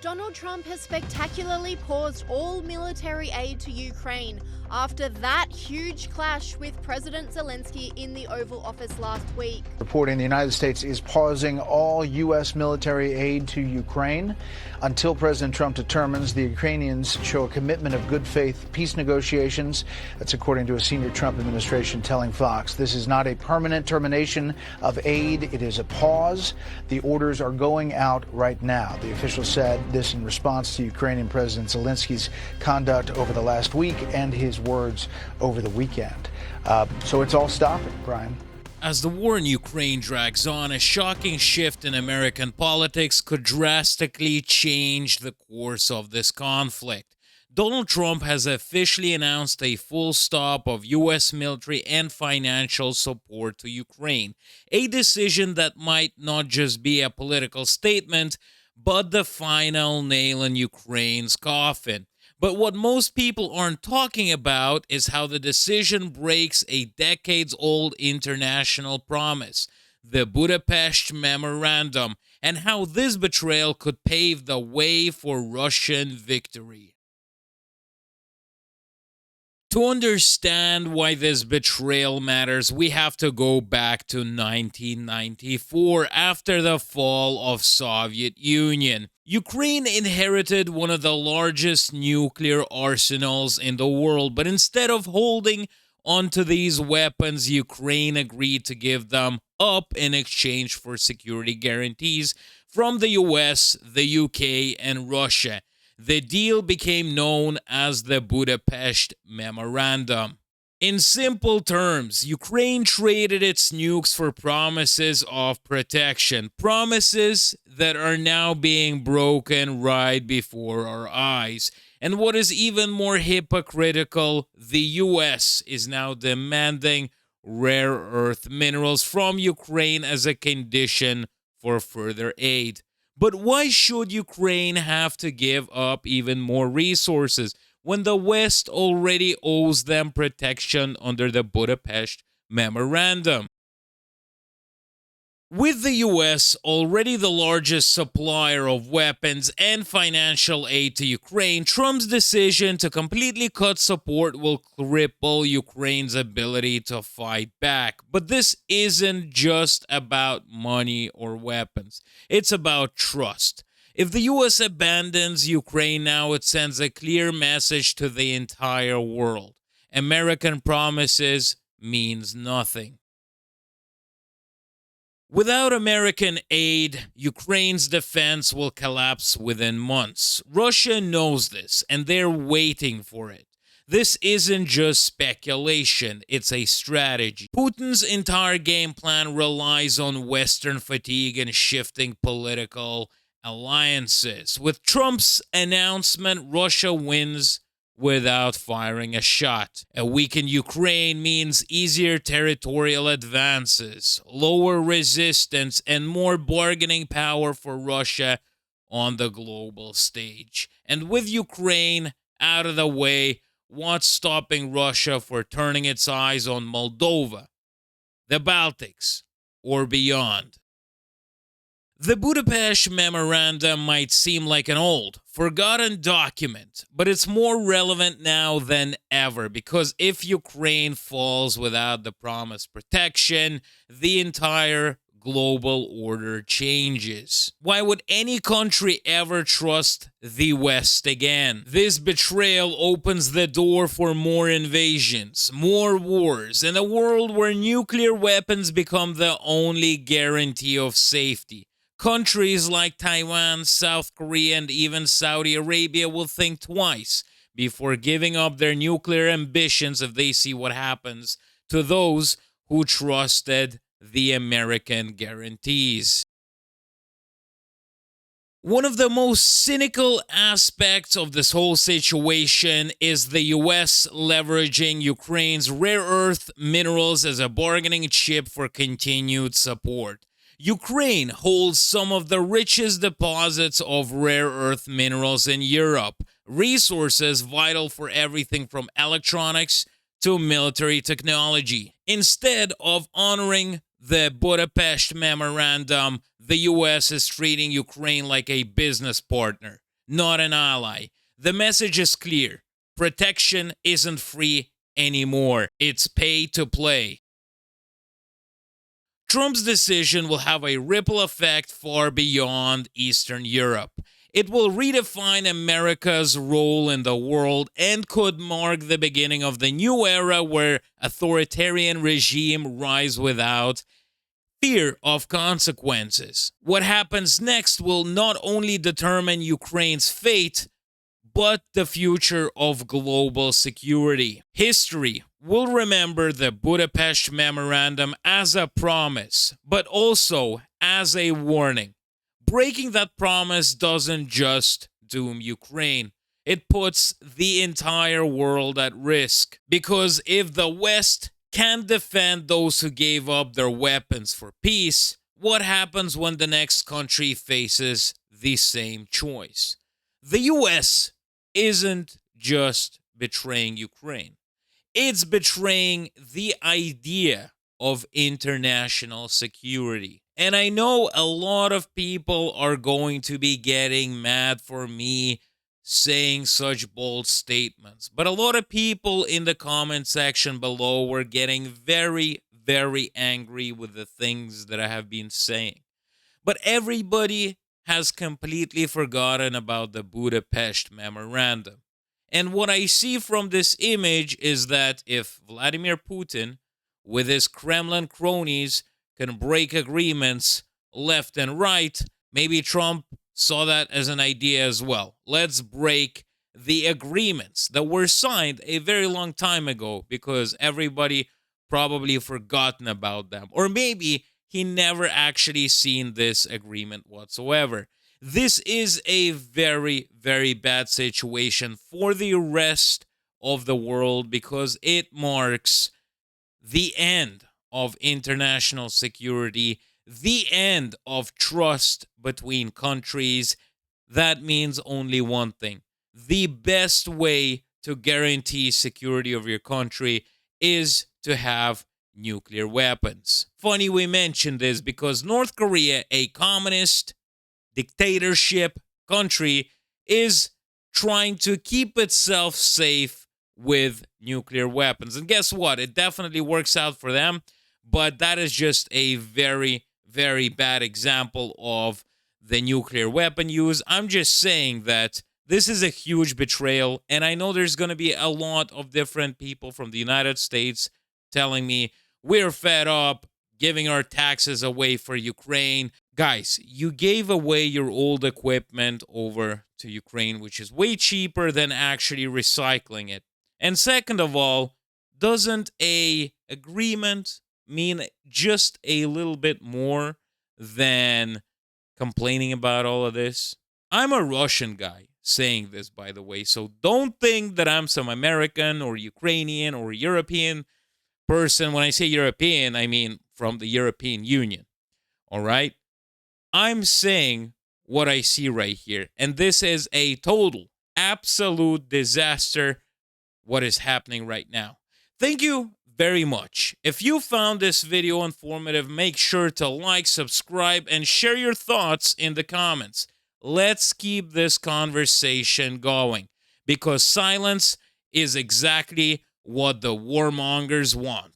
Donald Trump has spectacularly paused all military aid to Ukraine after that huge clash with President Zelensky in the Oval Office last week. Reporting the United States is pausing all U.S. military aid to Ukraine until President Trump determines the Ukrainians show a commitment of good faith peace negotiations. That's according to a senior Trump administration telling Fox. This is not a permanent termination of aid. It is a pause. The orders are going out right now. The official said this in response to Ukrainian President Zelensky's conduct over the last week and his words over the weekend. So it's all stopping, Brian. As the war in Ukraine drags on, a shocking shift in American politics could drastically change the course of this conflict. Donald Trump has officially announced a full stop of U.S. military and financial support to Ukraine, a decision that might not just be a political statement, but the final nail in Ukraine's coffin. But what most people aren't talking about is how the decision breaks a decades-old international promise, the Budapest Memorandum, and how this betrayal could pave the way for Russian victory. To understand why this betrayal matters, we have to go back to 1994, after the fall of Soviet Union. Ukraine inherited one of the largest nuclear arsenals in the world, but instead of holding onto these weapons, Ukraine agreed to give them up in exchange for security guarantees from the US, the UK, and Russia. The deal became known as the Budapest Memorandum. In simple terms, Ukraine traded its nukes for promises of protection, promises that are now being broken right before our eyes. And what is even more hypocritical, the US is now demanding rare earth minerals from Ukraine as a condition for further aid. But why should Ukraine have to give up even more resources when the West already owes them protection under the Budapest Memorandum? With the US already the largest supplier of weapons and financial aid to Ukraine, Trump's decision to completely cut support will cripple Ukraine's ability to fight back. But this isn't just about money or weapons. It's about trust. If the US abandons Ukraine now, it sends a clear message to the entire world. American promises means nothing. Without American aid, Ukraine's defense will collapse within months. Russia knows this, and they're waiting for it. This isn't just speculation, it's a strategy. Putin's entire game plan relies on Western fatigue and shifting political alliances. With Trump's announcement, Russia wins without firing a shot. A weakened Ukraine means easier territorial advances, lower resistance, and more bargaining power for Russia on the global stage. And with Ukraine out of the way, what's stopping Russia for turning its eyes on Moldova, the Baltics, or beyond? The Budapest Memorandum might seem like an old, forgotten document, but it's more relevant now than ever because if Ukraine falls without the promised protection, the entire global order changes. Why would any country ever trust the West again? This betrayal opens the door for more invasions, more wars, and a world where nuclear weapons become the only guarantee of safety. Countries like Taiwan, South Korea, and even Saudi Arabia will think twice before giving up their nuclear ambitions if they see what happens to those who trusted the American guarantees. One of the most cynical aspects of this whole situation is the US leveraging Ukraine's rare earth minerals as a bargaining chip for continued support. Ukraine holds some of the richest deposits of rare earth minerals in Europe, resources vital for everything from electronics to military technology. Instead of honoring the Budapest Memorandum, the US is treating Ukraine like a business partner. not an ally. The message is clear. Protection isn't free anymore. It's pay to play. Trump's decision will have a ripple effect far beyond Eastern Europe. It will redefine America's role in the world and could mark the beginning of the new era where authoritarian regime rise without fear of consequences. What happens next will not only determine Ukraine's fate, but the future of global security. History will remember the Budapest Memorandum as a promise, but also as a warning. Breaking that promise doesn't just doom Ukraine. It puts the entire world at risk. Because if the West can't defend those who gave up their weapons for peace, what happens when the next country faces the same choice? The US isn't just betraying Ukraine. It's betraying the idea of international security. And I know a lot of people are going to be getting mad for me saying such bold statements. But a lot of people in the comment section below were getting very, very angry with the things that I have been saying. But everybody has completely forgotten about the Budapest Memorandum. And what I see from this image is that if Vladimir Putin, with his Kremlin cronies, can break agreements left and right, maybe Trump saw that as an idea as well. Let's break the agreements that were signed a very long time ago because everybody probably forgotten about them. Or maybe he never actually seen this agreement whatsoever. This is a very, very bad situation for the rest of the world because it marks the end of international security, the end of trust between countries. That means only one thing. The best way to guarantee security of your country is to have nuclear weapons. Funny we mentioned this because North Korea, a communist dictatorship country, is trying to keep itself safe with nuclear weapons. And guess what? It definitely works out for them, but that is just a very, very bad example of the nuclear weapon use. I'm just saying that this is a huge betrayal, and I know there's going to be a lot of different people from the United States telling me we're fed up giving our taxes away for Ukraine. Guys, you gave away your old equipment over to Ukraine, which is way cheaper than actually recycling it. And second of all, doesn't a agreement mean just a little bit more than complaining about all of this? I'm a Russian guy saying this, by the way, so don't think that I'm some American or Ukrainian or European person. When I say European, I mean from the European Union, all right? I'm saying what I see right here, and this is a total, absolute disaster, what is happening right now. Thank you very much. If you found this video informative, make sure to like, subscribe, and share your thoughts in the comments. Let's keep this conversation going, because silence is exactly what the warmongers want.